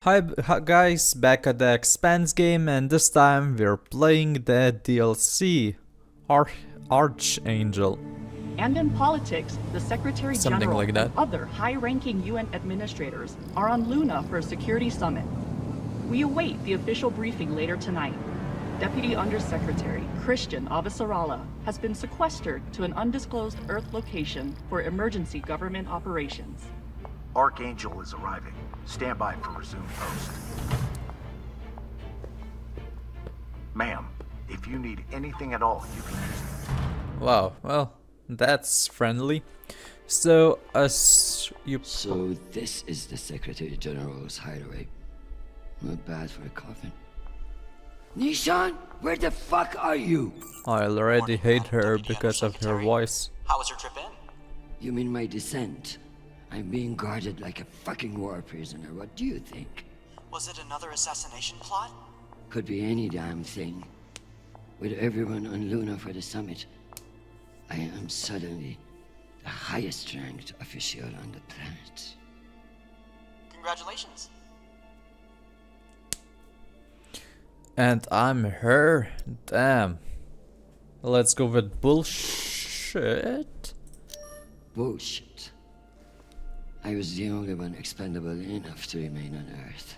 Hi guys, back at the Expanse game, and this time we're playing the DLC, Archangel. And in politics, the Secretary Something General like that. and other high-ranking UN administrators are on Luna for a security summit. We await the official briefing later tonight. Deputy Undersecretary Chrisjen Avasarala has been sequestered to an undisclosed Earth location for emergency government operations. Archangel is arriving. Stand by for resume post. Ma'am, if you need anything at all, you can use it. Wow, well, that's friendly. So, So this is the Secretary General's hideaway. Not bad for a coffin. Nishan, where the fuck are you? I already hate her because of her voice. How was your trip in? You mean my descent? I'm being guarded like a fucking war prisoner. What do you think? Was it another assassination plot? Could be any damn thing. With everyone on Luna for the summit, I am suddenly the highest ranked official on the planet. Congratulations. And I'm her? Damn. Let's go with bullshit. Bullshit. I was the only one expendable enough to remain on Earth.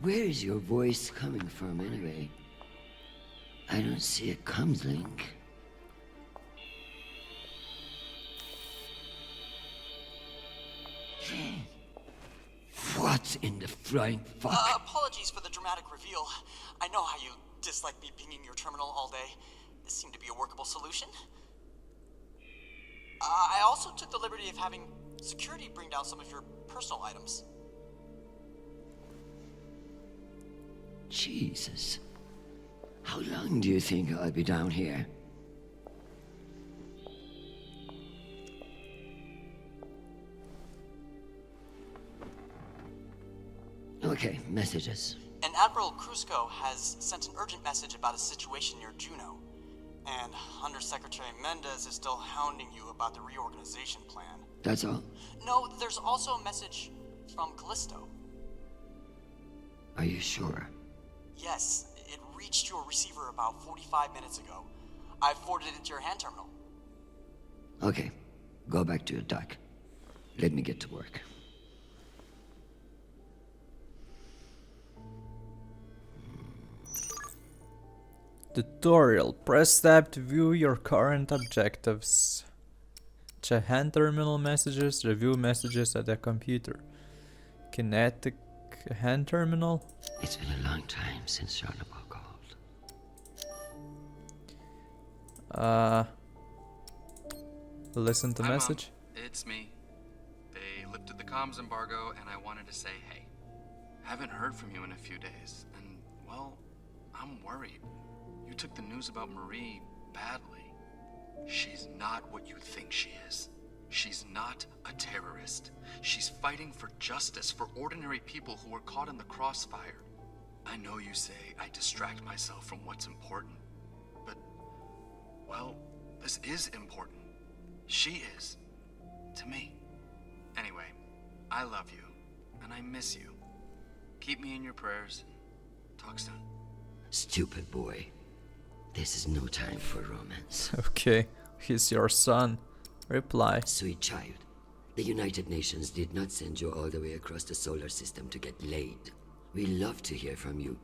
Where is your voice coming from anyway? I don't see a comms link. What in the flying fuck? Apologies for the dramatic reveal. I know how you dislike me pinging your terminal all day. This seemed to be a workable solution. I also took the liberty of having security bring down some of your personal items. Jesus. How long do you think I'll be down here? Okay, messages. And Admiral Crusco has sent an urgent message about a situation near Juno. And Undersecretary Mendez is still hounding you about the reorganization plan. That's all? No, there's also a message from Callisto. Are you sure? Yes, it reached your receiver about 45 minutes ago. I forwarded it to your hand terminal. Okay, go back to your dock. Let me get to work. Tutorial. Press tab to view your current objectives. Check hand terminal messages. Review messages at the computer. Kinetic hand terminal. It's been a long time since Charlemagne called. Listen to Hi, message. Mom. It's me. They lifted the comms embargo, and I wanted to say hey. Haven't heard from you in a few days, and, well, I'm worried. You took the news about Marie badly. She's not what you think she is. She's not a terrorist. She's fighting for justice for ordinary people who were caught in the crossfire. I know you say I distract myself from what's important, but, well, this is important. She is. To me. Anyway, I love you, and I miss you. Keep me in your prayers. Talk soon. Stupid boy. This is no time for romance. Okay, he's your son. Reply. Sweet child, the United Nations did not send you all the way across the solar system to get laid. We love to hear from you,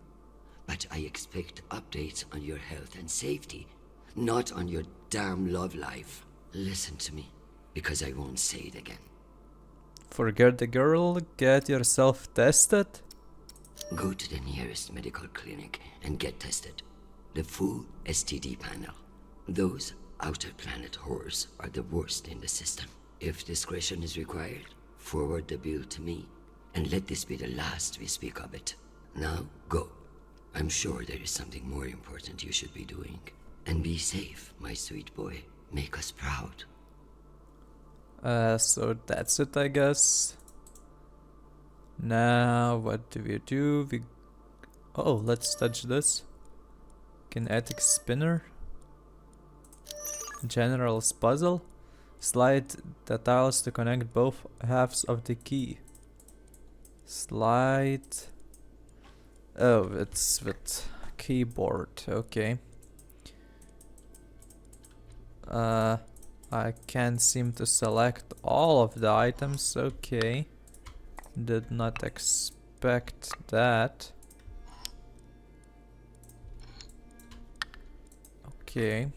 but I expect updates on your health and safety, not on your damn love life. Listen to me, because I won't say it again. Forget the girl, get yourself tested. Go to the nearest medical clinic and get tested. The full STD panel. Those outer planet whores are the worst in the system. If discretion is required, forward the bill to me, and let this be the last we speak of it. Now, go. I'm sure there is something more important you should be doing. And be safe, my sweet boy. Make us proud. So that's it, I guess. Now, what do we do? Oh, let's touch this. Kinetic spinner. General's puzzle. Slide the tiles to connect both halves of the key. Slide. Oh, it's with keyboard. Okay. I can't seem to select all of the items. Okay. Did not expect that. Okay.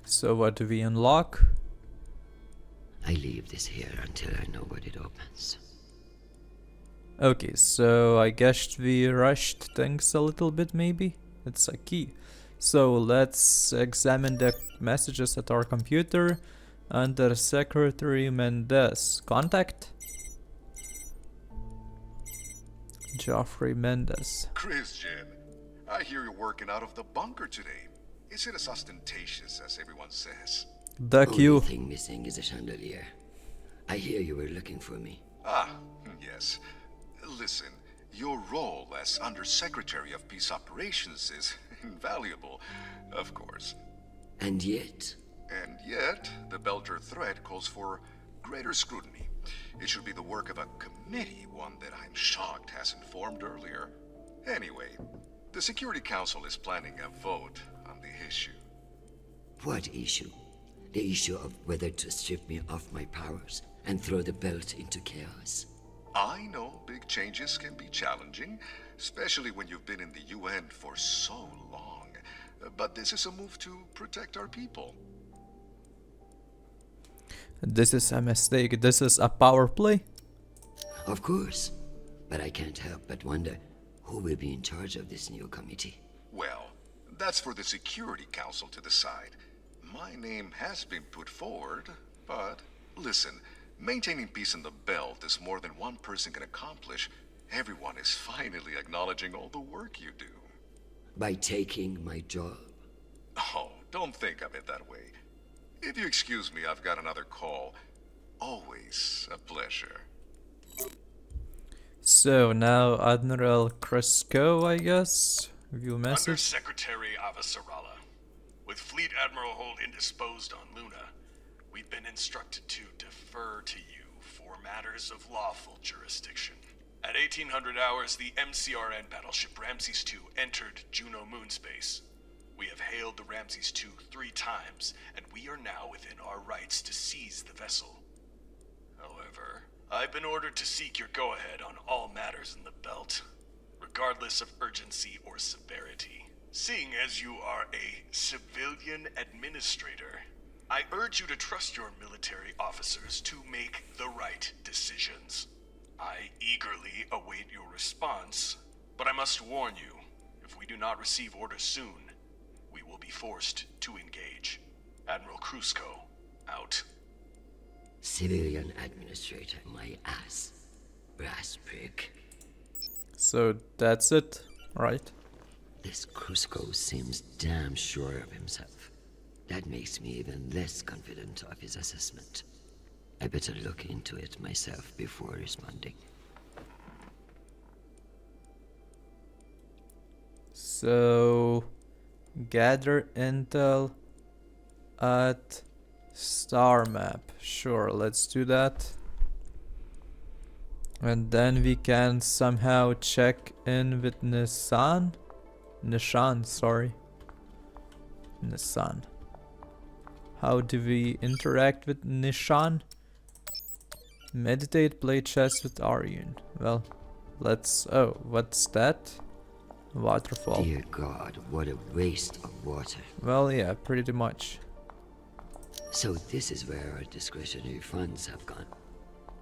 So what do we unlock? I leave this here until I know what it opens. Okay, so I guess we rushed things a little bit maybe? It's a key. So let's examine the messages at our computer under Secretary Mendez. Contact? Joffrey Mendez. Chrisjen, I hear you're working out of the bunker today. Is it as ostentatious as everyone says? The Only queue. thing missing is a chandelier. I hear you were looking for me. Ah, yes. Listen, your role as Undersecretary of Peace Operations is invaluable, of course. And yet, The Belter threat calls for greater scrutiny. It should be the work of a committee, one that I'm shocked hasn't formed earlier. Anyway, the Security Council is planning a vote on the issue. what issue? The issue of whether to strip me of my powers and throw the belt into chaos. I know big changes can be challenging, especially when you've been in the UN for so long. But this is a move to protect our people. This is a mistake. This is a power play. Of course, but I can't help but wonder who will be in charge of this new committee. Well, that's for the Security Council to decide. My name has been put forward, but listen, maintaining peace in the belt is more than one person can accomplish. Everyone is finally acknowledging all the work you do. By taking my job? Oh, don't think of it that way. If you excuse me, I've got another call. Always a pleasure. So now Admiral Crusco, I guess. View message. Undersecretary Avasarala. With Fleet Admiral Hold indisposed on Luna, we've been instructed to defer to you for matters of lawful jurisdiction. At 1800 hours, the MCRN battleship Ramses II entered Juno moonspace. We have hailed the Ramses II 3 times, and we are now within our rights to seize the vessel. However, I've been ordered to seek your go-ahead on all matters in the belt, regardless of urgency or severity. Seeing as you are a civilian administrator, I urge you to trust your military officers to make the right decisions. I eagerly await your response, but I must warn you, if we do not receive orders soon, we will be forced to engage. Admiral Crusco, out. Civilian administrator, my ass. Brass prick. So that's it, right? This Crusco seems damn sure of himself. That makes me even less confident of his assessment. I better look into it myself before responding. So gather intel at star map. Sure, let's do that. And then we can somehow check in with Nissan, sorry. Nissan. How do we interact with Nishan? Meditate, play chess with Aryan. Well, let's... Oh, what's that? Waterfall. Dear God, what a waste of water. Well, yeah, pretty much. So this is where our discretionary funds have gone.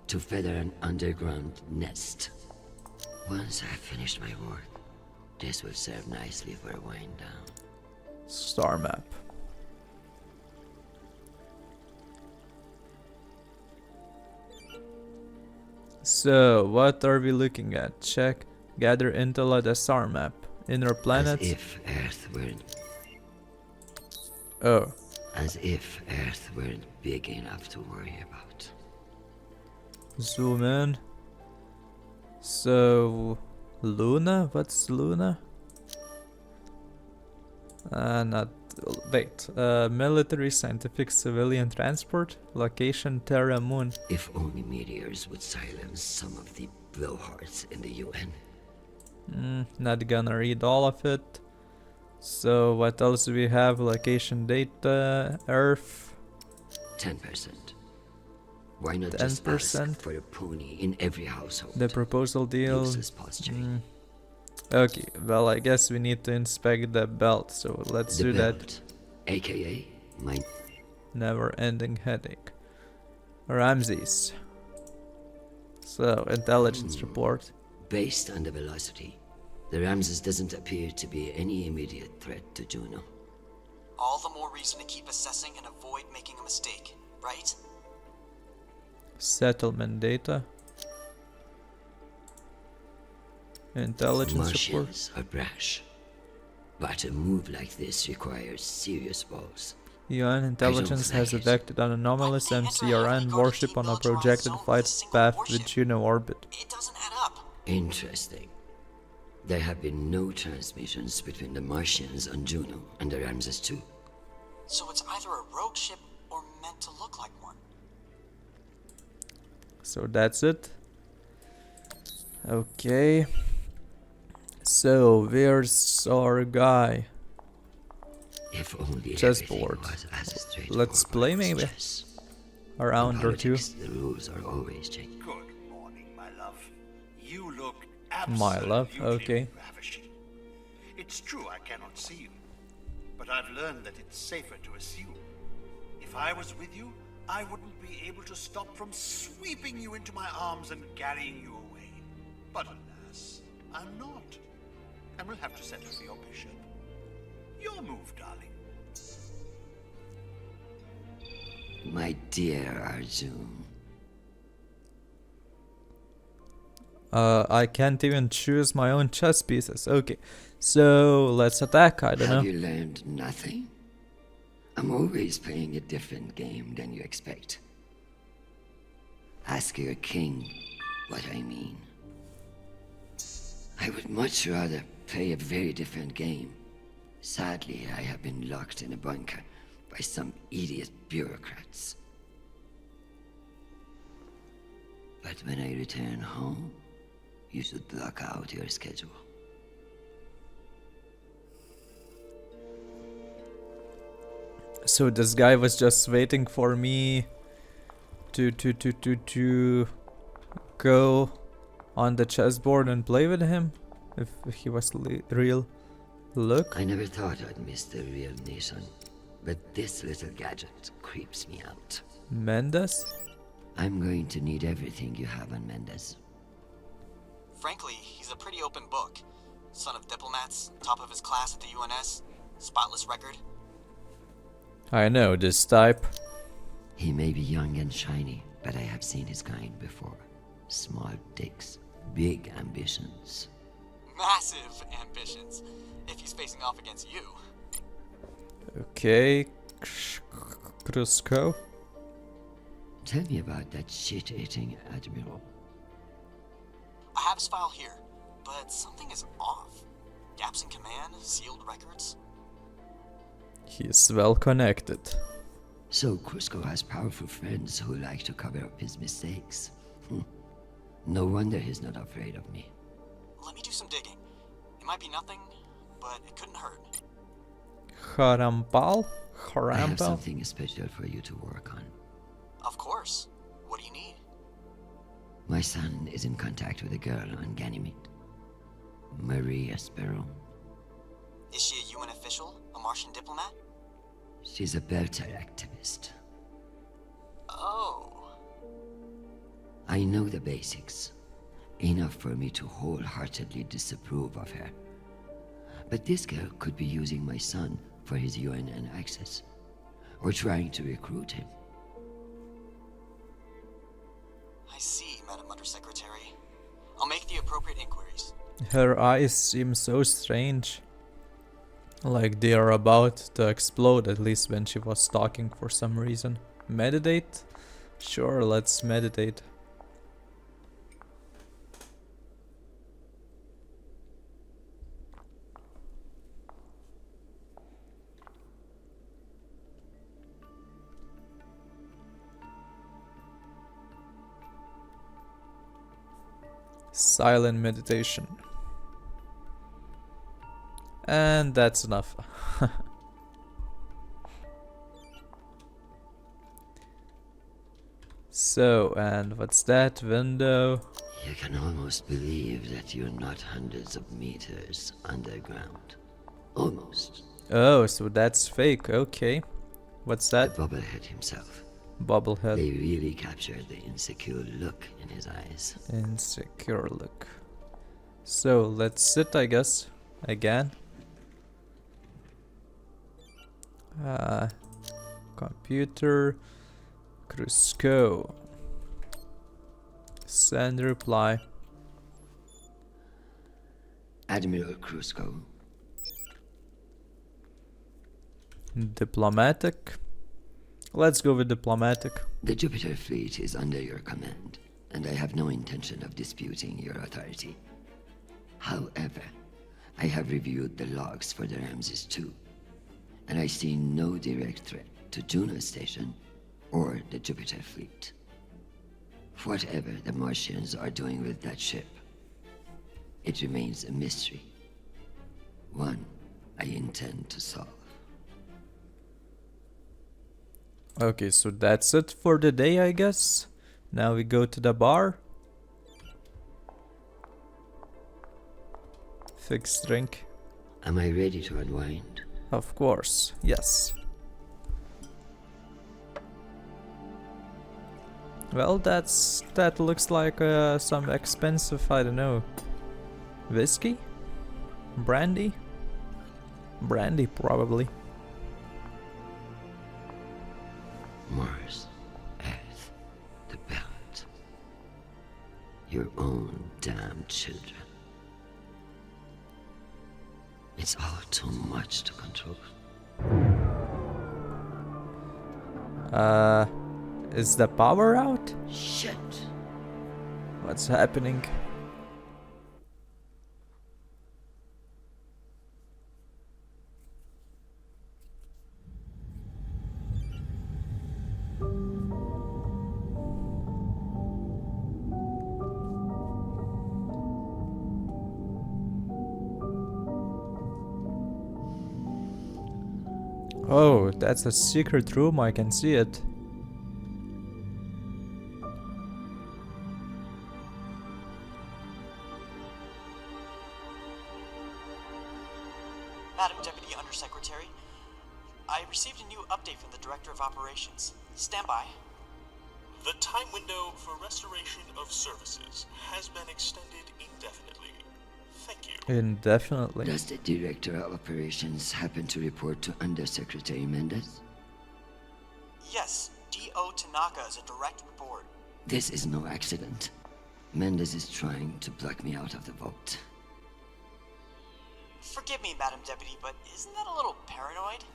To feather an underground nest. Once I've finished my work, this will serve nicely for a wind down. Star map. So, what are we looking at? Check, gather intel at the star map. Inner planets. As if Earth weren't... Oh. As if Earth weren't big enough to worry about. Zoom in. So, Luna? What's Luna? Not... Wait. Military, scientific, civilian transport? Location Terra Moon. If only meteors would silence some of the blowhards in the UN. Not gonna read all of it. So what else do we have? Location data, Earth. 10%. Why not just ask 10%? for a pony in every household? The proposal deal. Useless posturing. Okay, well I guess we need to inspect the belt, so let's The do belt, that. AKA my Never ending headache. Ramses. So, intelligence report. based on the velocity. The Ramses doesn't appear to be any immediate threat to Juno. All the more reason to keep assessing and avoid making a mistake, right? Settlement data. Intelligence report. Martians are brash, but a move like this requires serious balls. UN intelligence like has it. detected an anomalous Why did they enter a MCRN heavily guarded warship deep on a militarized projected zone with a flight single path warship? with Juno orbit. It doesn't add up. Interesting. There have been no transmissions between the Martians on Juno and the Ramses 2. So it's either a rogue ship or meant to look like one. So that's it. Okay. So where's our guy? If only Chessboard. everything was as straightforward Let's play as maybe. chess. A In round or two. politics, the rules are always changing. Good morning, my love. You look My love, absolutely okay. ravishing. It's true I cannot see you, but I've learned that it's safer to assume. If I was with you, I wouldn't be able to stop from sweeping you into my arms and carrying you away. But alas, I'm not. And we'll have to settle for your bishop. Your move, darling. My dear Arjun, I can't even choose my own chess pieces. Okay, so let's attack. I don't know. have you learned nothing? I'm always playing a different game than you expect. Ask your king what I mean. I would much rather play a very different game. Sadly, I have been locked in a bunker by some idiot bureaucrats. But when I return home, you should block out your schedule. So this guy was just waiting for me to go on the chessboard and play with him, if he was real. Look, I never thought I'd miss the real nation, but this little gadget creeps me out. Mendes. I'm going to need everything you have on Mendez. Frankly, he's a pretty open book. Son of diplomats, top of his class at the UNS, spotless record. I know this type. He may be young and shiny, but I have seen his kind before. Small dicks, big ambitions. Massive ambitions, if he's facing off against you. Okay, Crusco. Tell me about that shit-eating admiral. I have his file here, but something is off. Gaps in command, sealed records. He's well connected. So Crusco has powerful friends who like to cover up his mistakes. No wonder he's not afraid of me. Let me do some digging. It might be nothing, but it couldn't hurt. Harampal? I have Harampal? something special for you to work on. Of course. What do you need? My son is in contact with a girl on Ganymede. Maria Sparrow. Is she a UN official? A Martian diplomat? She's a Belter activist. Oh. I know the basics. Enough for me to wholeheartedly disapprove of her. But this girl could be using my son for his UNN access. Or trying to recruit him. I see, Madam Undersecretary. I'll make the appropriate inquiries. Her eyes seem so strange. Like they are about to explode, at least when she was talking for some reason. Meditate? Sure, let's meditate. Silent meditation. And that's enough. So, and what's that? Window. You can almost believe that you're not hundreds of meters underground. Almost. Oh, so that's fake. Okay. What's The that? bobblehead himself. Bobblehead. They really captured the insecure look in his eyes. Insecure look. So, let's sit, I guess. Again. Computer. Crusco. Send reply. Admiral Crusco, Diplomatic. Let's go with diplomatic. the Jupiter fleet is under your command, and I have no intention of disputing your authority. However, I have reviewed the logs for the Ramses II, and I see no direct threat to Juno Station or the Jupiter fleet. Whatever the Martians are doing with that ship, it remains a mystery. One I intend to solve. Okay, so that's it for the day, I guess. Now we go to the bar. Fixed drink. Am I ready to unwind? Of course, yes. Well, that looks like some expensive, I don't know, whiskey? Brandy? Brandy, probably. Mars, Earth, the belt. Your own damn children. It's all too much to control. Is the power out? Shit. What's happening? Oh, that's a secret room, I can see it. Madam Deputy Undersecretary, I received a new update from the Director of Operations. Stand by. The time window for restoration of services has been extended indefinitely. Thank you. Indefinitely. Does the Director of Operations happen to report to Undersecretary Mendez? Yes, D.O. Tanaka is a direct report. This is no accident. Mendez is trying to block me out of the vote. Forgive me, Madam Deputy, but isn't that a little paranoid?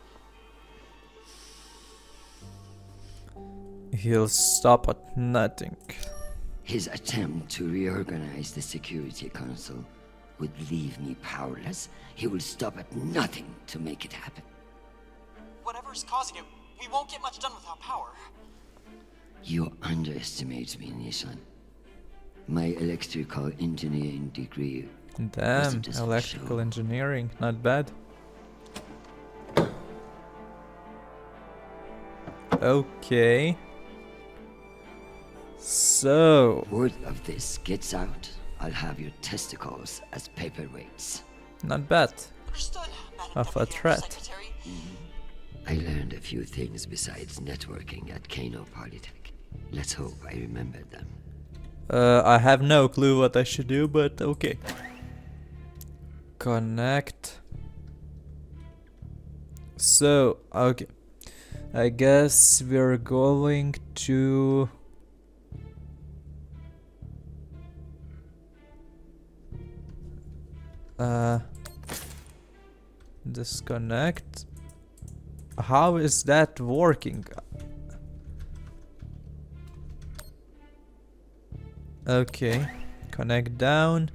He'll stop at nothing. His attempt to reorganize the Security Council would leave me powerless. He will stop at nothing to make it happen. Whatever's causing it, we won't get much done without power. You underestimate me, Nishan. My electrical engineering degree Damn, wasn't just for electrical show. engineering, not bad. Okay. So, Word of this gets out, I'll have your testicles as paperweights. not bad. Understood, Madam Of a Deputy threat. Undersecretary. I learned a few things besides networking at Kano Polytech. Let's hope I remember them. I have no clue what I should do, but okay. Connect. So, okay. I guess we're going to... disconnect. How is that working? Okay, connect down.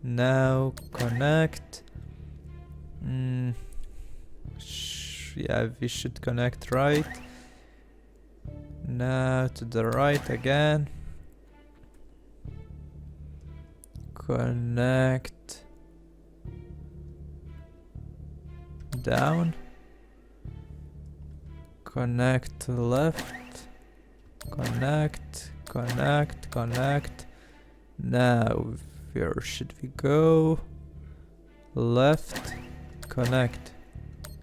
Now connect. Yeah, we should connect right. Now to the right again. Connect. Down. Connect left. Connect. Connect. Connect. Now, where should we go? Left. Connect.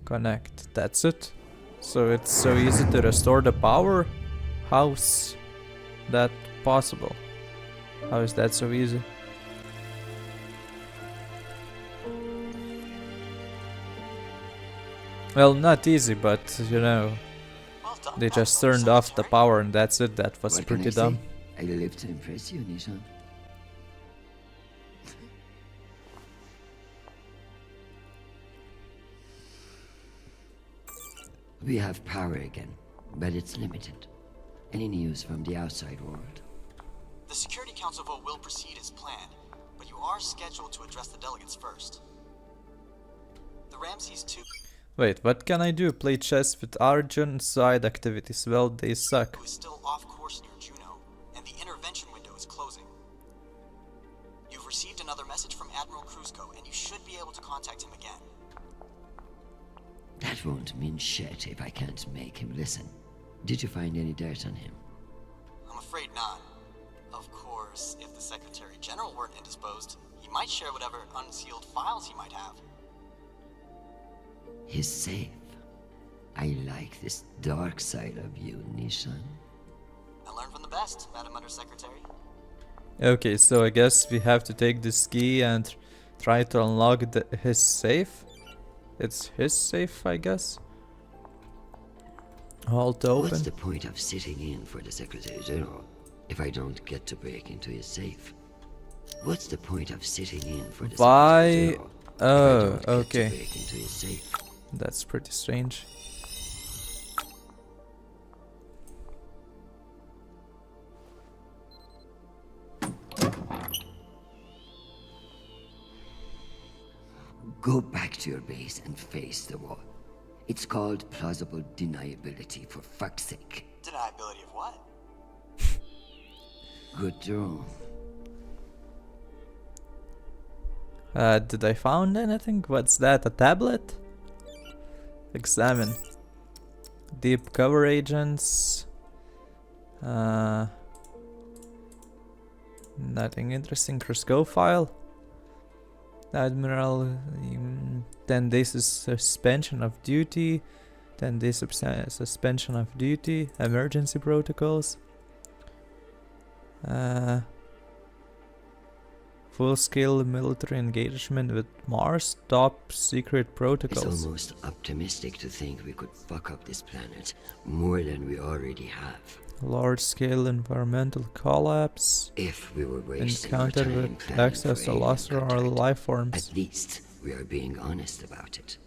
Connect. That's it. So it's so easy to restore the power? How's that possible? How is that so easy? Well, not easy, but you know, Well done, they just Crusco turned off the Secretary. power and that's it. That was What can pretty I say? dumb. I live to impress you, Nishan. We have power again, but it's limited. Any news from the outside world? The Security Council vote will proceed as planned, but you are scheduled to address the delegates first. The Ramses 2 Wait, what can I do? Play chess with Arjun? Side activities. Well, they suck. is still off course near Juno, and the intervention window is closing. You've received another message from Admiral Crusco, and you should be able to contact him again. That won't mean shit if I can't make him listen. Did you find any dirt on him? I'm afraid not. Of course, if the Secretary General weren't indisposed, he might share whatever unsealed files he might have. He's safe. I like this dark side of you, Nishan. I learned from the best, Madam Undersecretary. Okay, so I guess we have to take this key and try to unlock his safe. It's his safe, I guess. Hold to What's open. the point of sitting in for the Secretary General if I don't get to break into his safe? What's the point of sitting in for the Why? Secretary General if I Oh, don't get to okay. break into his safe? That's pretty strange. Go back to your base and face the wall. It's called plausible deniability, for fuck's sake. Deniability of what? Good draw. Did I found anything? What's that? A tablet? Examine. Deep cover agents. Nothing interesting. Crusco file. Admiral, 10 days suspension of duty. 10 days suspension of duty. Emergency protocols. Full-scale military engagement with Mars. Top secret It's protocols. almost optimistic to think we could fuck up this planet more than we already have. Large-scale environmental collapse. If we were wasting our Encounter time with planning access for to alien lost or contact, life forms. at least we are being honest about it.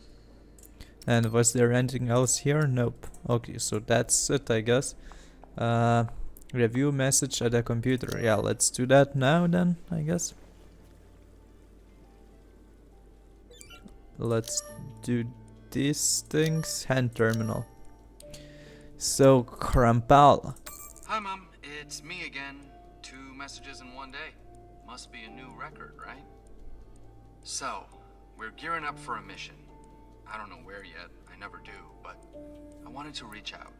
And was there anything else here? Nope. Okay, so that's it, I guess. Review message at the computer. Yeah, let's do that now then, I guess. Let's do these things. Hand terminal. So, Krampal. Hi, Mom. It's me again. 2 messages in one day. Must be a new record, right? So, we're gearing up for a mission. I don't know where yet. I never do, but I wanted to reach out.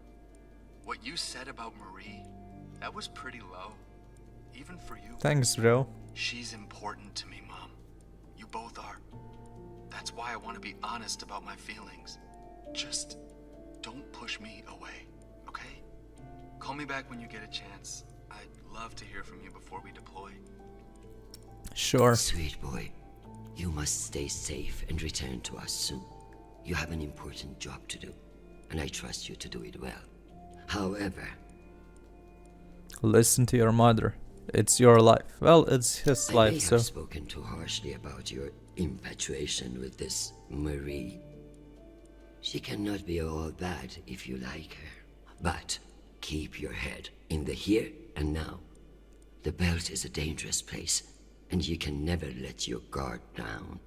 What you said about Marie, that was pretty low. Even for you. Thanks, bro. She's important to me, Mom. You both are. That's why I want to be honest about my feelings. Just don't push me away, okay? Call me back when you get a chance. I'd love to hear from you before we deploy. Sure. Sweet boy, you must stay safe and return to us soon. You have an important job to do, and I trust you to do it well. However, Listen to your mother. It's your life. Well, it's his I may life, have so. spoken too harshly about your infatuation with this Marie. She cannot be all bad if you like her. But keep your head in the here and now. The belt is a dangerous place, and you can never let your guard down.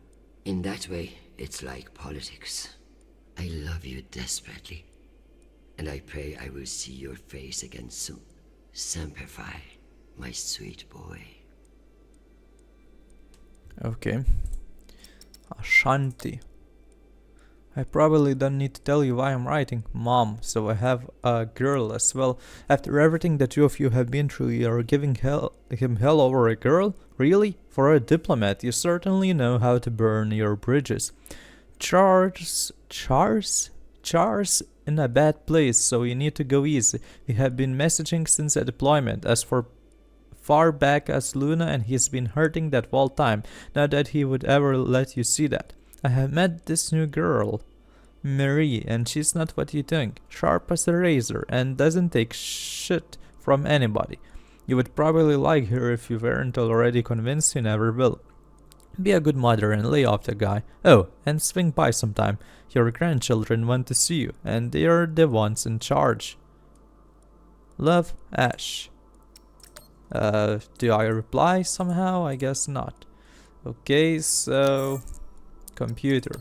In that way, it's like politics. I love you desperately, and I pray I will see your face again soon. Semper Fi, my sweet boy. Okay. Ashanti. I probably don't need to tell you why I'm writing, Mom, so I have a girl as well. After everything the two of you have been through, you're giving him hell over a girl? Really? For a diplomat, you certainly know how to burn your bridges. Char's in a bad place, so you need to go easy. We have been messaging since a deployment, as for far back as Luna, and he's been hurting that whole time. Not that he would ever let you see that. I have met this new girl, Marie, and she's not what you think. Sharp as a razor and doesn't take shit from anybody. You would probably like her if you weren't already convinced. You never will. Be a good mother and lay off the guy. Oh, and swing by sometime. Your grandchildren want to see you, and they're the ones in charge. Love, Ash. Do I reply somehow? I guess not. Okay, so... Computer.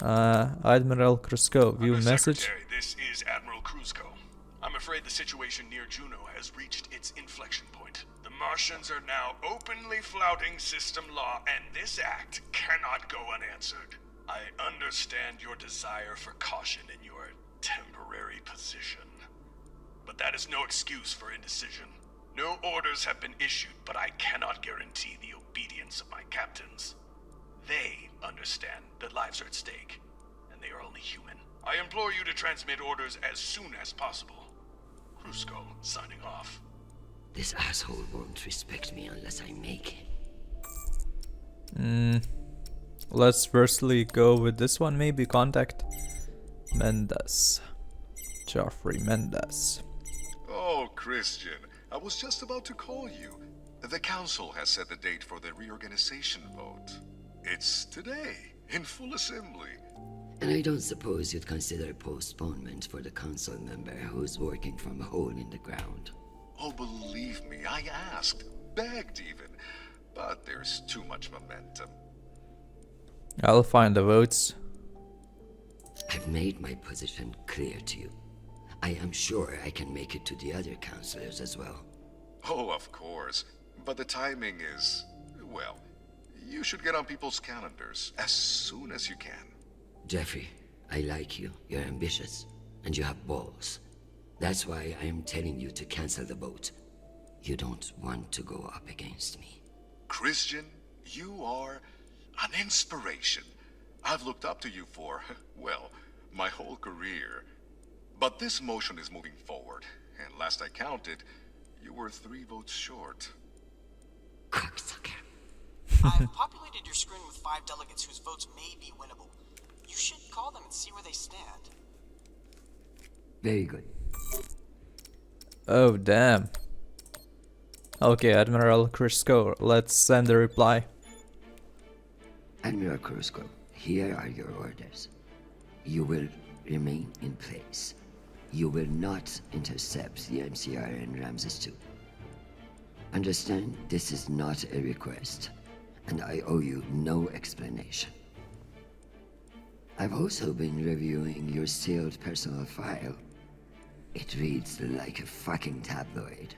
Admiral Crusco, view message. Secretary, this is Admiral Crusco. I'm afraid the situation near Juno has reached its inflection point. The Martians are now openly flouting system law, and this act cannot go unanswered. I understand your desire for caution in your temporary position, but that is no excuse for indecision. No orders have been issued, but I cannot guarantee the obedience of my captains. They understand that lives are at stake, and they are only human. I implore you to transmit orders as soon as possible. Crusco, signing off. This asshole won't respect me unless I make him. Let's firstly go with this one, maybe. Contact Mendes. Joffrey Mendes. Oh, Chrisjen, I was just about to call you. The council has set the date for the reorganization vote. It's today, in full assembly. And I don't suppose you'd consider postponement for the council member who's working from a hole in the ground. Oh, believe me, I asked, begged even, but there's too much momentum. I'll find the votes. I've made my position clear to you. I am sure I can make it to the other councillors as well. Oh, of course, but the timing is, well, you should get on people's calendars as soon as you can. Jeffrey, I like you. You're ambitious, and you have balls. That's why I am telling you to cancel the vote. You don't want to go up against me. Chrisjen, you are an inspiration. I've looked up to you for, well, my whole career. But this motion is moving forward, and last I counted, you were 3 votes short. Cocksucker. I've populated your screen with 5 delegates whose votes may be winnable. You should call them and see where they stand. Very good. Oh, damn. Okay, Admiral Crusco, let's send a reply. Admiral Crusco, here are your orders. You will remain in place. You will not intercept the MCR in Ramses 2. Understand, this is not a request, and I owe you no explanation. I've also been reviewing your sealed personal file. It reads like a fucking tabloid.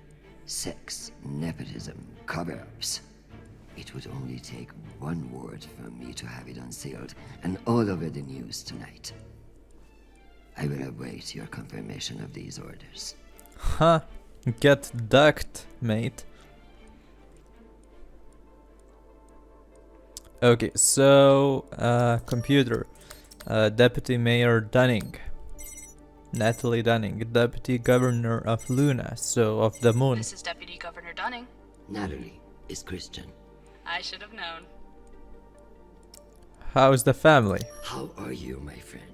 Sex, nepotism, cover-ups. It would only take one word from me to have it unsealed and all over the news tonight. I will await your confirmation of these orders. Huh. Get ducked, mate. Okay, so, computer. Deputy Mayor Dunning. Natalie Dunning, Deputy Governor of Luna, so of the Moon. This is Deputy Governor Dunning. Natalie is Chrisjen. I should have known. How's the family? How are you, my friend?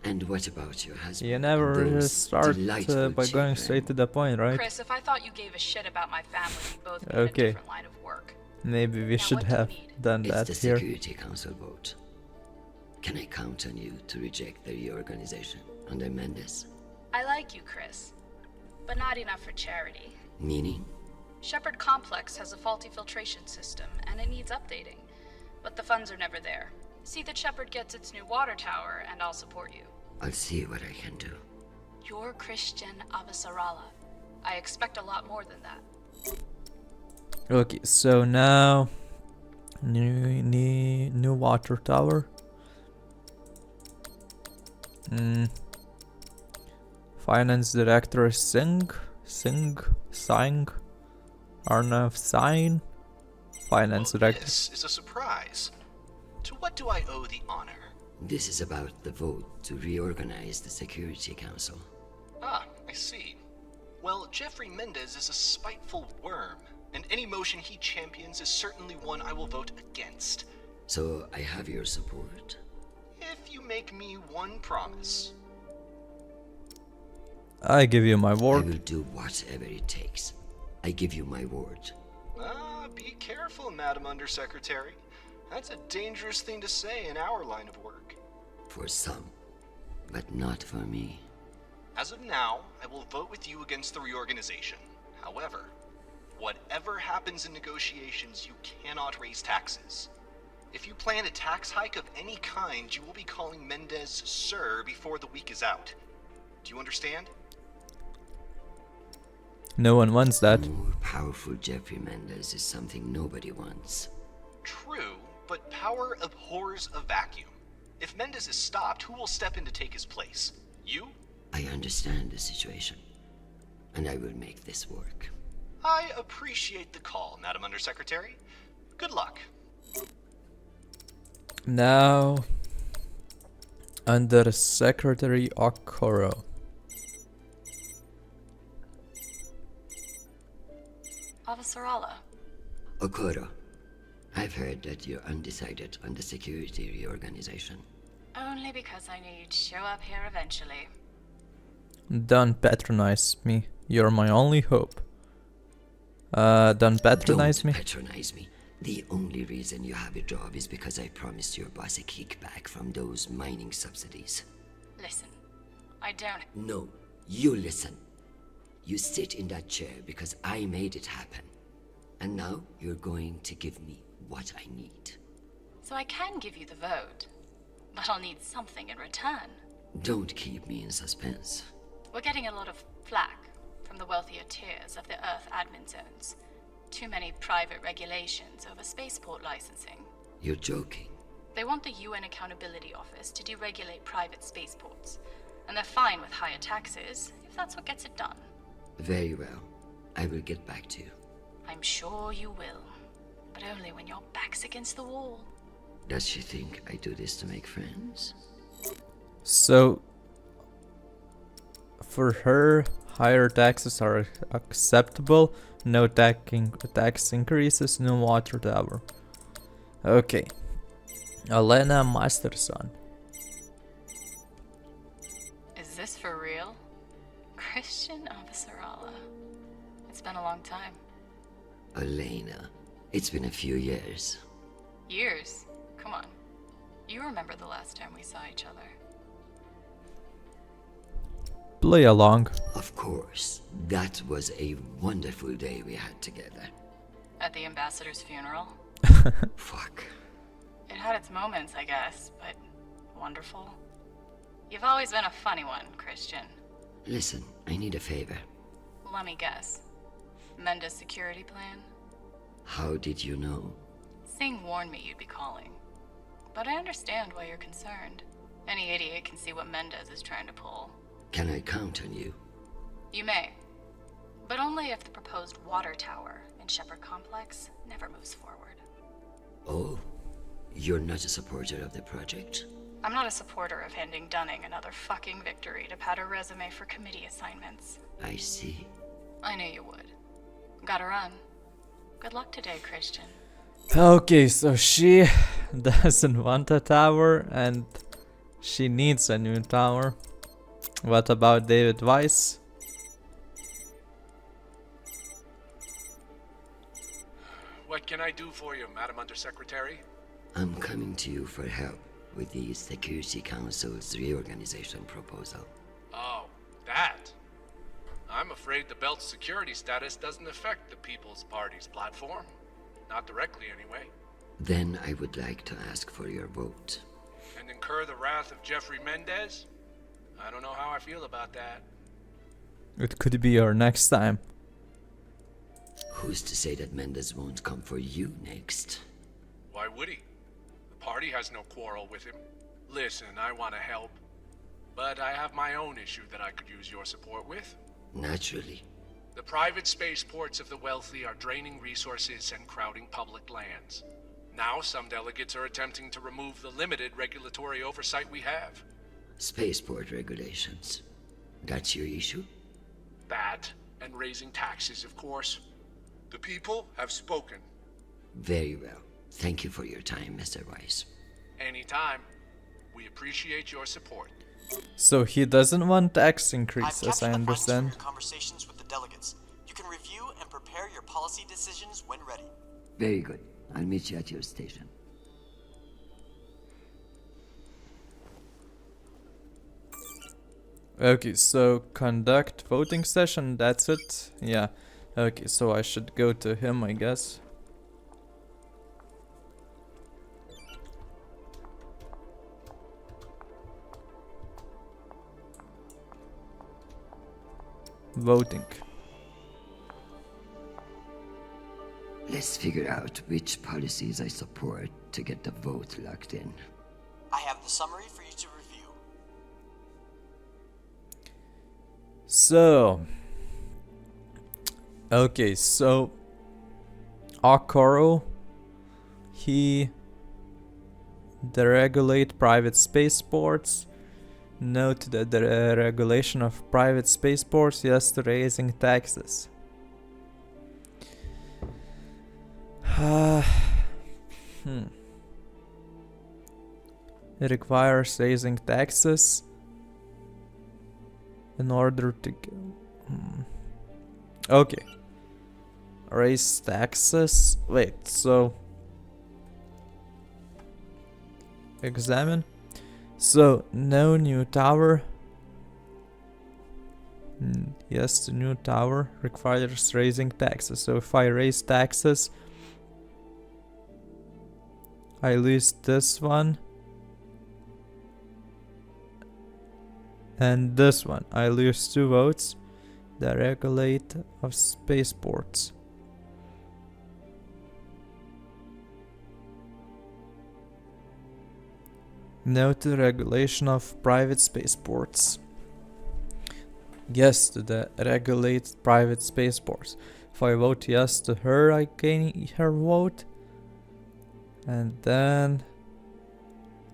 And what about your husband? You never Those start delightful by going children. straight to the point, right? Chris, if I thought you gave a shit about my family, we'd both be Okay. in a different line of work. Maybe we Now, should what do you have need? done It's that the here. Security Council vote. Can I count on you to reject the reorganization under Mendes? I like you, Chris, but not enough for charity. Meaning? Shepard Complex has a faulty filtration system, and it needs updating. But the funds are never there. See that Shepard gets its new water tower, and I'll support you. I'll see what I can do. You're Chrisjen Avasarala. I expect a lot more than that. Okay, so now New water tower. Finance director Singh Arnav Singh. Finance director. This is a surprise. To what do I owe the honor? This is about the vote to reorganize the Security Council. Ah, I see. Well, Jeffrey Mendez is a spiteful worm, and any motion he champions is certainly one I will vote against. So I have your support. If you make me one promise. I give you my I word. will do whatever it takes. I give you my word. Ah, be careful, Madam Undersecretary. That's a dangerous thing to say in our line of work. For some, but not for me. As of now, I will vote with you against the reorganization. However, whatever happens in negotiations, you cannot raise taxes. If you plan a tax hike of any kind, you will be calling Mendez Sir before the week is out. Do you understand? No one wants that. More powerful Jeffrey Mendez is something nobody wants. True, but power abhors a vacuum. If Mendez is stopped, who will step in to take his place? You? I understand the situation, and I will make this work. I appreciate the call, Madam Undersecretary. Good luck. Now, Under Secretary Okoro. Avasarala. Okoro, I've heard that you're undecided on the security reorganization. Only because I knew you'd show up here eventually. Don't patronize me. You're my only hope. Don't patronize me. Don't patronize me. The only reason you have a job is because I promised your boss a kickback from those mining subsidies. Listen, I don't... No, you listen. You sit in that chair because I made it happen. And now you're going to give me what I need. So I can give you the vote, but I'll need something in return. Don't keep me in suspense. We're getting a lot of flack from the wealthier tiers of the Earth admin zones. Too many private regulations over spaceport licensing. You're joking. They want the UN Accountability Office to deregulate private spaceports, and they're fine with higher taxes if that's what gets it done. Very well. I will get back to you. I'm sure you will, but only when your back's against the wall. Does she think I do this to make friends? So, for her, higher taxes are acceptable. No tax increases, no water tower. Okay. Elena Masterson. Is this for real? Chrisjen Avasarala. It's been a long time. Elena, it's been a few years. Years? Come on. You remember the last time we saw each other. Play along. Of course. That was a wonderful day we had together. At the ambassador's funeral? Fuck. It had its moments, I guess, but wonderful. You've always been a funny one, Chrisjen. Listen, I need a favor. Let me guess. Mendez security plan? How did you know? Singh warned me you'd be calling. But I understand why you're concerned. Any idiot can see what Mendez is trying to pull. Can I count on you? You may. But only if the proposed water tower in Shepherd Complex never moves forward. Oh, you're not a supporter of the project? I'm not a supporter of handing Dunning another fucking victory to pad her resume for committee assignments. I see. I knew you would. Gotta run. Good luck today, Chrisjen. Okay, so she doesn't want a tower and she needs a new tower. What about David Weiss? What can I do for you, Madam Undersecretary? I'm coming to you for help with the Security Council's reorganization proposal. Oh, that. I'm afraid the belt's security status doesn't affect the People's Party's platform. Not directly, anyway. Then I would like to ask for your vote. And incur the wrath of Jeffrey Mendez? I don't know how I feel about that. It could be our next time. Who's to say that Mendez won't come for you next? would he? The party has no quarrel with him. Listen, I want to help, but I have my own issue that I could use your support with. Naturally. The private spaceports of the wealthy are draining resources and crowding public lands. Now some delegates are attempting to remove the limited regulatory oversight we have. Spaceport regulations. That's your issue? That, and raising taxes, of course. The people have spoken. Very well. Thank you for your time, Mr. Weiss. Anytime. We appreciate your support. So he doesn't want tax increase, I've as I captured the findings from understand. your conversations with the delegates. You can review and prepare your policy decisions when ready. Very good. I'll meet you at your station. Okay, so conduct voting session, that's it? Yeah. Okay, so I should go to him, I guess. Voting. Let's figure out which policies I support to get the vote locked in. I have the summary for you to review. So, okay, so Okoro, he deregulate private spaceports. Note that the regulation of private spaceports, yes, to raising taxes. It requires raising taxes in order to okay, raise taxes. Wait, so examine. So no new tower. Yes, the new tower requires raising taxes. So if I raise taxes, I lose this one and this one. I lose 2 votes. The regulate of spaceports. No to regulation of private spaceports. Yes to the regulate private spaceports. If I vote yes to her, I gain her vote. And then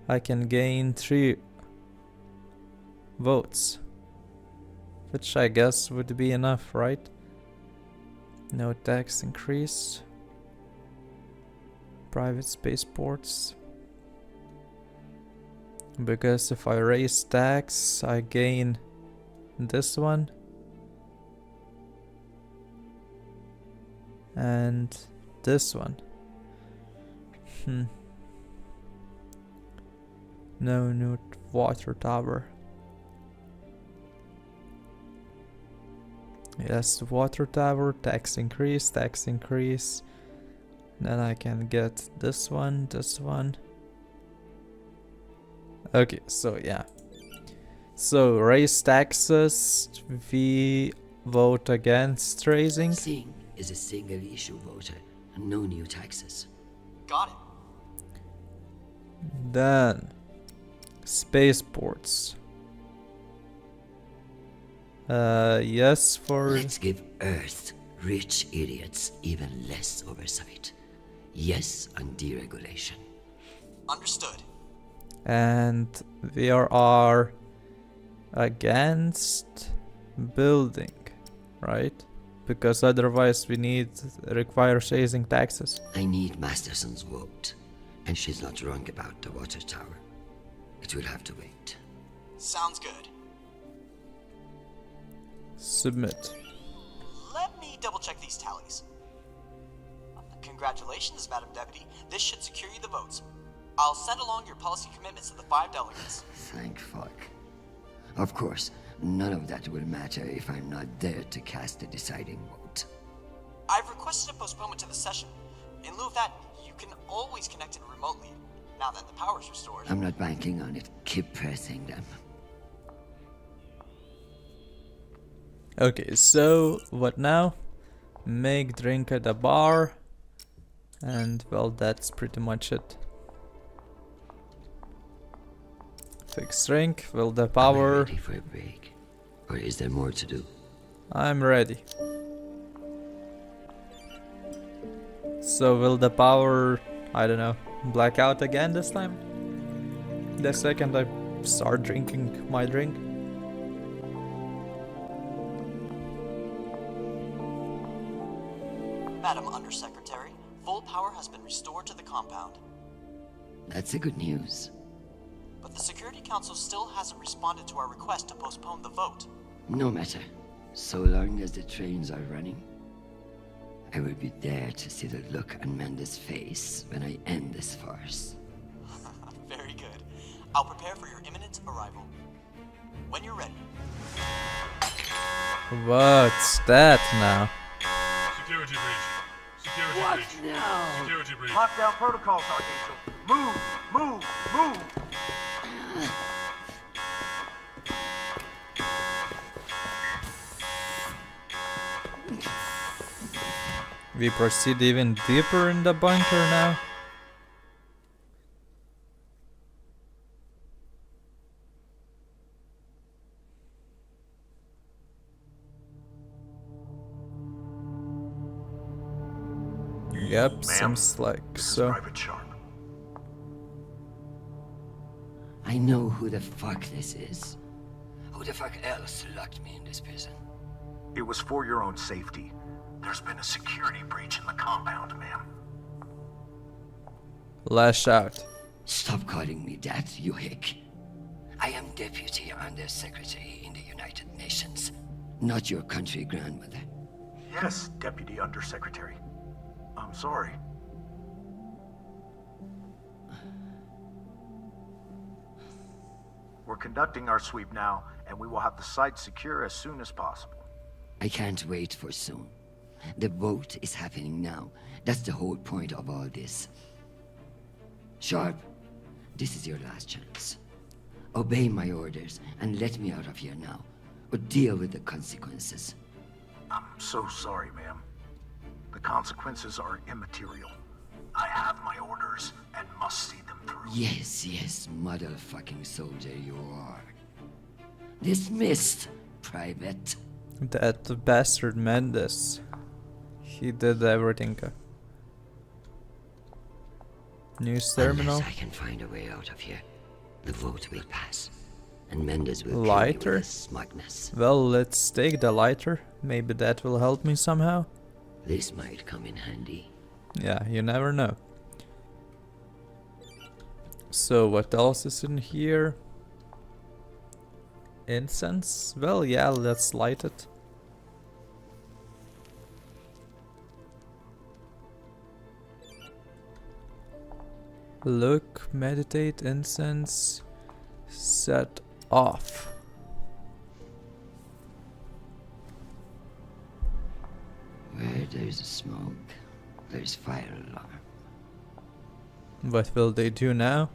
I can gain 3 votes. Which I guess would be enough, right? No tax increase. Private spaceports. Because if I raise tax, I gain this one. And this one. No new water tower. Yes, water tower, tax increase. Then I can get this one. Okay, so yeah. So raise taxes, we vote against raising. Singh is a single issue voter, no new taxes. Got it. Then spaceports. Yes for... Let's give Earth rich idiots even less oversight. Yes on deregulation. Understood. And we are against building, right? Because otherwise we require raising taxes. I need Masterson's vote, and she's not wrong about the water tower. It will have to wait. Sounds good. Submit. Let me double check these tallies. Congratulations, Madam Deputy. This should secure you the votes. I'll send along your policy commitments to the 5 delegates. Thank fuck. Of course, none of that will matter if I'm not there to cast the deciding vote. I've requested a postponement to the session. In lieu of that, you can always connect in remotely, now that the power's restored. I'm not banking on it. Keep pressing them. Okay, so what now? Make drink at the bar. And well, that's pretty much it. Fixed rank, will the Are we power. ready for a break? Or is there more to do? I'm ready. So will the power, I don't know, black out again this time? The second I start drinking my drink? Madam Undersecretary, full power has been restored to the compound. That's a good news. But the Security Council still hasn't responded to our request to postpone the vote. No matter. So long as the trains are running, I will be there to see the look on Amanda's face when I end this farce. Very good. I'll prepare for your imminent arrival. When you're ready. What's that now? Security breach. Security What breach. now? Security breach. Lockdown protocols, Archangel. Move, move, move. We proceed even deeper in the bunker now. Yep, seems like so. Private Sharp. I know who the fuck this is. Who the fuck else locked me in this prison? It was for your own safety. There's been a security breach in the compound, ma'am. Lash out. Stop calling me that, you hick. I am Deputy Undersecretary in the United Nations, not your country grandmother. Yes, Deputy Undersecretary. I'm sorry. We're conducting our sweep now, and we will have the site secure as soon as possible. I can't wait for soon. The vote is happening now. That's the whole point of all this. Sharp, this is your last chance. Obey my orders and let me out of here now, or deal with the consequences. I'm so sorry, ma'am. The consequences are immaterial. I have my orders and must see them through. Yes, motherfucking soldier you are. Dismissed, Private. That bastard Mendes. He did everything. News terminal. Unless I can find a way out of here, the vote will pass, and Mendes will Lighter? kill you with his smugness. Well, let's take the lighter. Maybe that will help me somehow. This might come in handy. Yeah, you never know. So what else is in here? Incense? Well, yeah, let's light it. Look, meditate, incense, set off. Where there's smoke, there's fire alarm. What will they do now?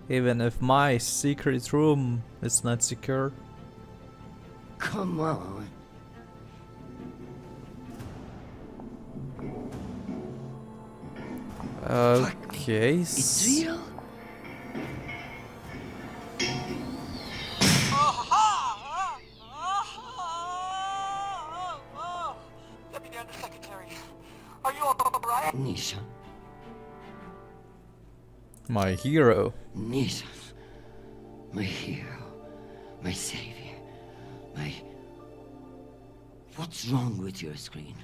Even if my secret room is not secure. Come on. Okay. It's real? Deputy Undersecretary, are you alright? Nisha. My hero. Nisha. My hero. My savior. My... What's wrong with your screen?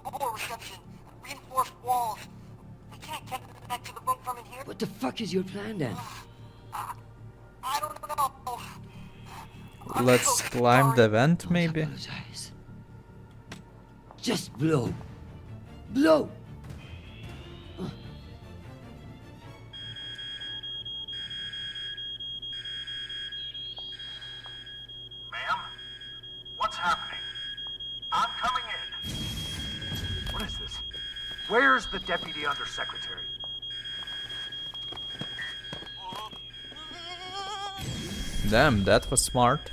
Poor reception. Reinforced walls. We can't get back to the room from in here. What the fuck is your plan then? I don't know. Let's climb the vent, maybe. Apologize. Just blow. Blow! Ma'am? What's happening? I'm coming in. What is this? Where's the Deputy Undersecretary? Damn, that was smart.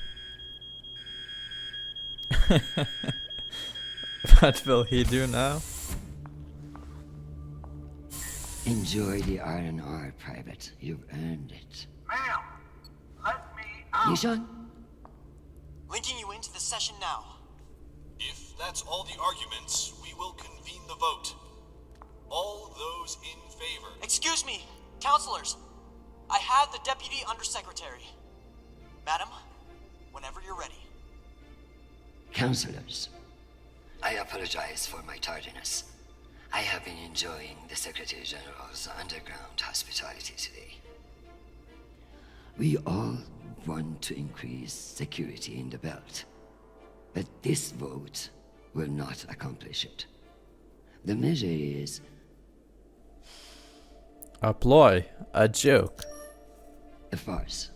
What will he do now? Enjoy the R&R, Private. You've earned it. Ma'am, let me out. Nishan? Linking you into the session now. If that's all the arguments, we will convene the vote. All those in favor. Excuse me, counselors. I have the Deputy Undersecretary. Madam, whenever you're ready. Counselors, I apologize for my tardiness. I have been enjoying the Secretary General's underground hospitality today. We all want to increase security in the belt, but this vote will not accomplish it. The measure is a ploy, a joke. a farce.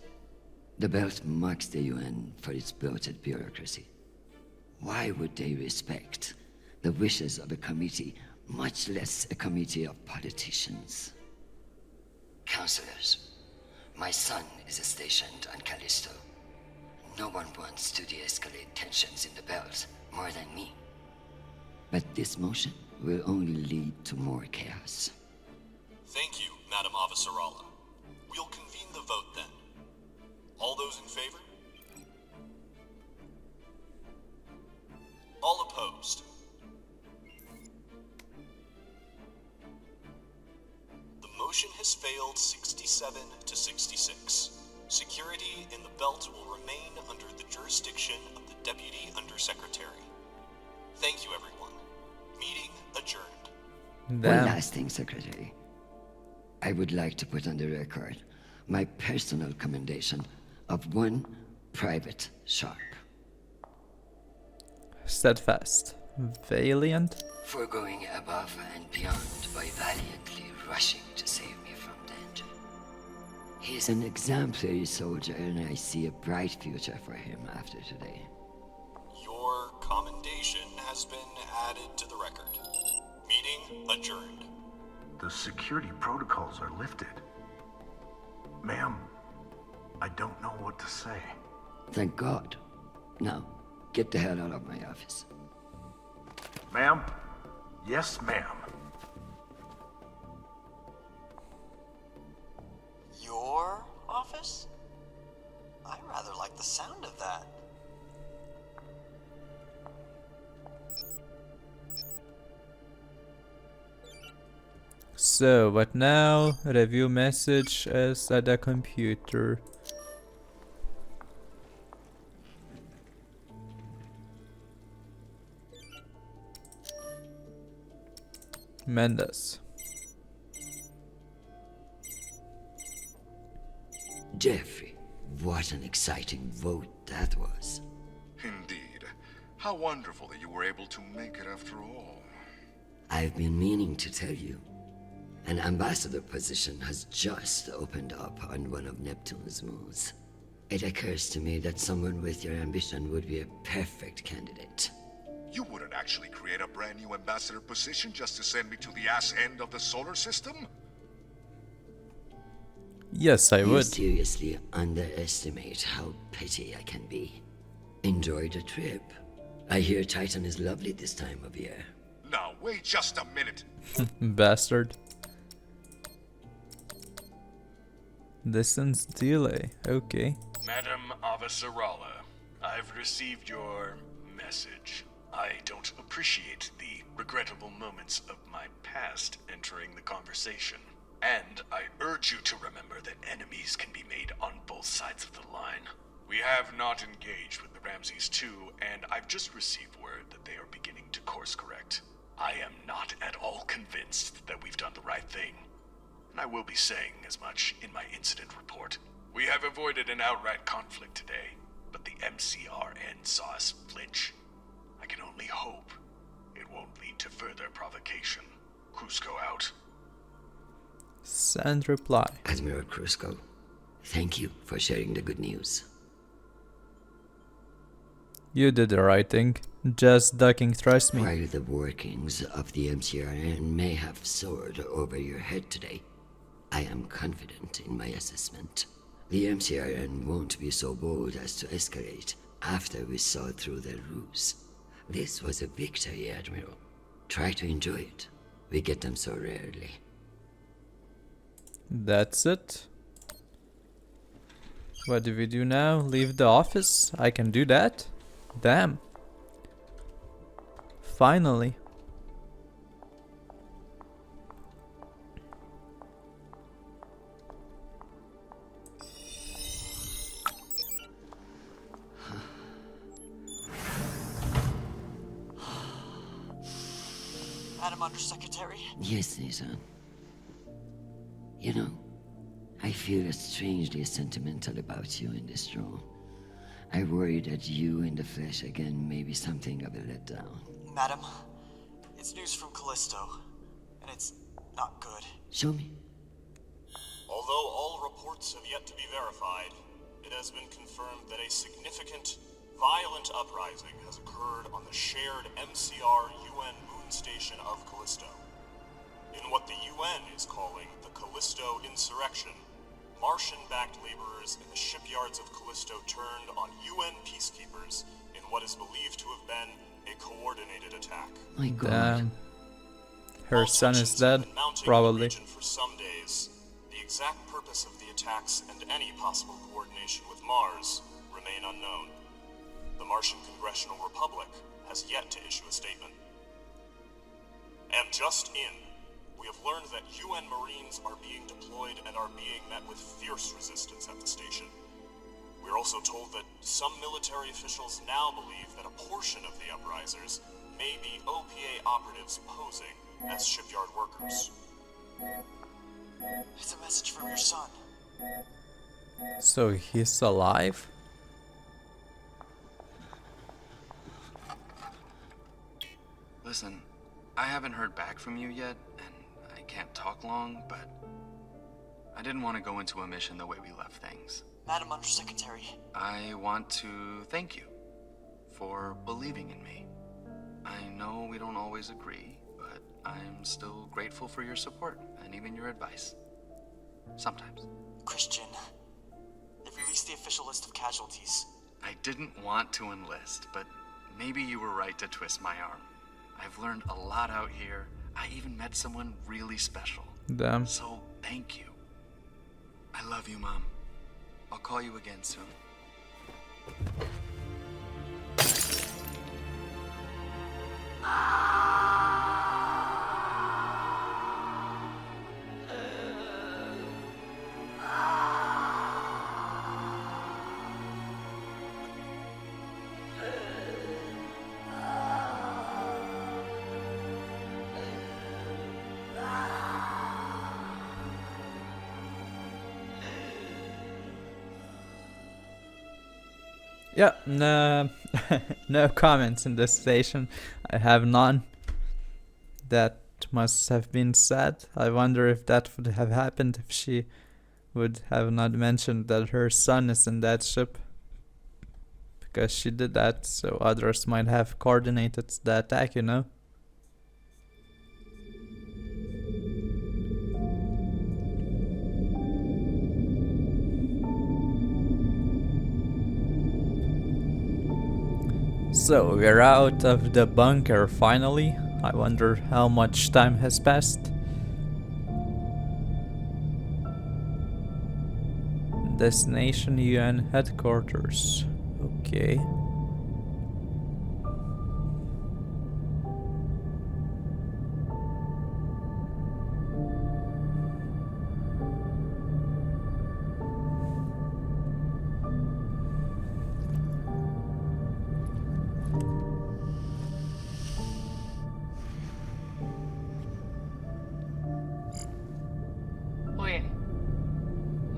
The belt mocks the UN for its bloated bureaucracy. Why would they respect the wishes of a committee, much less a committee of politicians? Counselors, my son is stationed on Callisto. No one wants to de-escalate tensions in the belt more than me. But this motion will only lead to more chaos. Thank you, Madam Avasarala. We'll convene the vote then. All those in favor? All opposed? The motion has failed 67 to 66. Security in the belt will remain under the jurisdiction of the Deputy Undersecretary. Thank you, everyone. Meeting adjourned. One last thing, Secretary. I would like to put on the record my personal commendation of one Private Sharp. Steadfast. Valiant. For going above and beyond by valiantly rushing to save me from danger. He is an exemplary soldier, and I see a bright future for him after today. Your commendation has been added to the record. Meeting adjourned. The security protocols are lifted. Ma'am, I don't know what to say. Thank God. Now, get the hell out of my office. Ma'am? Yes, ma'am. Your office? I rather like the sound of that. So, what now? Review message is at the computer. Mendes. Jeffrey, what an exciting vote that was. Indeed. How wonderful that you were able to make it after all. I've been meaning to tell you. An ambassador position has just opened up on one of Neptune's moons. It occurs to me that someone with your ambition would be a perfect candidate. You wouldn't actually create a brand new ambassador position just to send me to the ass end of the solar system? Yes, I You would. seriously underestimate how petty I can be. Enjoy the trip. I hear Titan is lovely this time of year. Now, wait just a minute. Bastard. Distance delay. Okay. Madam Avasarala, I've received your message. I don't appreciate the regrettable moments of my past entering the conversation. And I urge you to remember that enemies can be made on both sides of the line. We have not engaged with the Ramses II, and I've just received word that they are beginning to course correct. I am not at all convinced that we've done the right thing. And I will be saying as much in my incident report. We have avoided an outright conflict today, but the MCRN saw us flinch. I can only hope it won't lead to further provocation. Crusco out. Send reply. Admiral Crusco, thank you for sharing the good news. You did the right thing. Just ducking, trust me. While the workings of the MCRN may have soared over your head today, I am confident in my assessment. The MCRN won't be so bold as to escalate after we saw through their ruse. This was a victory, Admiral. Try to enjoy it. We get them so rarely. That's it. What do we do now? Leave the office? I can do that? Damn. Finally. Madam Undersecretary? Yes, Nathan. You know, I feel strangely sentimental about you in this role. I worry that you in the flesh again may be something of a letdown. Madam, it's news from Callisto, and it's not good. Show me. Although all reports have yet to be verified, it has been confirmed that a significant, violent uprising has occurred on the shared MCR UN moon station of Callisto. In what the UN is calling the Callisto Insurrection, Martian-backed laborers in the shipyards of Callisto turned on UN peacekeepers in what is believed to have been a coordinated attack. My God. Damn. Her son is Tensions have dead, been mounting in the probably. region for some days. The exact purpose of the attacks and any possible coordination with Mars remain unknown. The Martian Congressional Republic has yet to issue a statement. And just in, we have learned that UN Marines are being deployed and are being met with fierce resistance at the station. We're also told that some military officials now believe that a portion of the uprisers may be OPA operatives posing as shipyard workers. It's a message from your son. So he's alive? Listen, I haven't heard back from you yet, and I can't talk long, but I didn't want to go into a mission the way we left things. Madam Undersecretary. I want to thank you for believing in me. I know we don't always agree, but I'm still grateful for your support and even your advice. Sometimes. Chrisjen, they've released the official list of casualties. I didn't want to enlist, but maybe you were right to twist my arm. I've learned a lot out here. I even met someone really special. Damn. So, thank you. I love you, Mom. I'll call you again soon. Yeah, no, no comments in this station. I have none. That must have been sad. I wonder if that would have happened if she would have not mentioned that her son is in that ship. Because she did that, so others might have coordinated the attack, you know? So, we're out of the bunker finally. I wonder how much time has passed. Destination UN headquarters. Okay.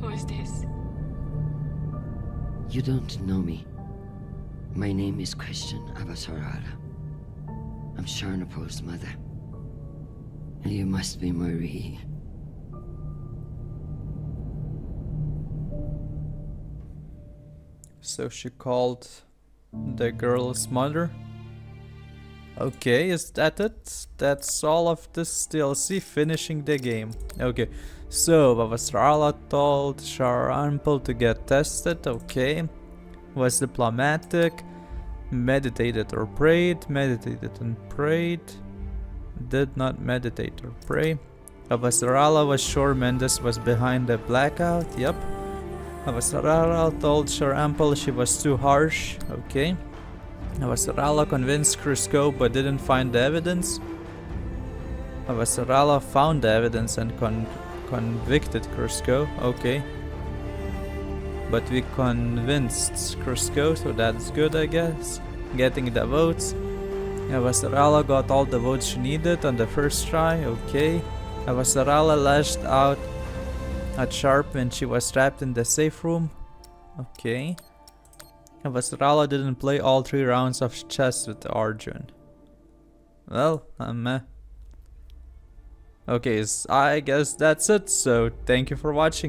Who is this? You don't know me. My name is Chrisjen Avasarala. I'm Sharnapol's mother. And you must be Marie. So she called the girl's mother. Okay, is that it? That's all of this DLC, finishing the game. Okay, so Avasarala told Sharnapol to get tested. Okay, was diplomatic, meditated or prayed, meditated and prayed, did not meditate or pray. Avasarala was sure Mendes was behind the blackout. Yep. Avasarala told Shohreh she was too harsh. Okay. Avasarala convinced Crusco but didn't find the evidence. Avasarala found the evidence and convicted Crusco. Okay. But we convinced Crusco, so that's good, I guess. Getting the votes. Avasarala got all the votes she needed on the first try. Okay. Avasarala lashed out at Sharp when she was trapped in the safe room. Okay. Avasarala didn't play all 3 rounds of chess with Arjun. Well, okay, I guess that's it, so thank you for watching.